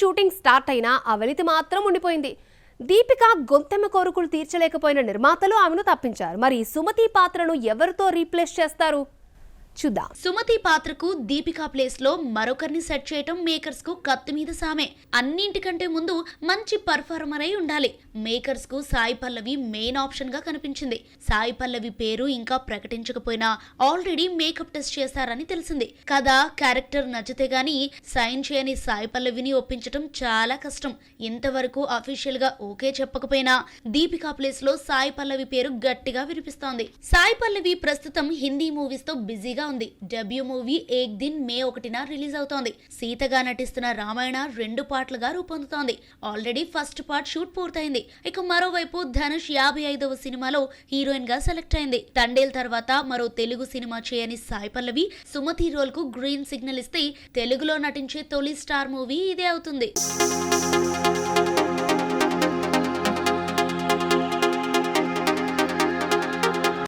Shooting start అయినా అవలితి మాత్రం ఉండిపోయింది. దీపిక గొంతెమ్మ కోరికలు తీర్చలేకపోయిన నిర్మాతలు ఆమెను తప్పించారు. మరి సుమతి పాత్రను ఎవరితో రీప్లేస్ చేస్తారు చూద్దాం. సుమతి పాత్రకు దీపికా ప్లేస్ లో మరొకరిని సెట్ చేయటం మేకర్స్ కు కత్తి మీద సామే. అన్నింటికంటే ముందు మంచి పర్ఫార్మర్ అయి ఉండాలి. మేకర్స్ కు సాయి పల్లవి మెయిన్ ఆప్షన్ గా కనిపించింది. సాయి పల్లవి పేరు ఇంకా ప్రకటించకపోయినా ఆల్రెడీ మేకప్ టెస్ట్ చేశారని తెలిసింది. కథ క్యారెక్టర్ నచ్చితే గానీ సైన్ చేయని సాయి పల్లవిని ఒప్పించటం చాలా కష్టం. ఇంతవరకు అఫీషియల్ గా ఓకే చెప్పకపోయినా దీపికా ప్లేస్ లో సాయి పల్లవి పేరు గట్టిగా వినిపిస్తోంది. సాయి పల్లవి ప్రస్తుతం హిందీ మూవీస్ తో బిజీగా ఉంది. Debut movie Ek Din May 1న రిలీజ్ అవుతోంది. సీతగా నటిస్తున్న రామాయణ 2 పార్ట్లుగా రూపొందుతోంది. ఆల్రెడీ ఫస్ట్ పార్ట్ షూట్ పూర్తయింది. ఇక మరోవైపు ధనుష్ 55వ సినిమాలో హీరోయిన్ గా సెలెక్ట్ అయింది. తండేల్ తర్వాత మరో తెలుగు సినిమా చేయని సాయి పల్లవి సుమతి రోల్ కు గ్రీన్ సిగ్నల్ ఇస్తే తెలుగులో నటించే తొలి స్టార్ మూవీ ఇదే అవుతుంది.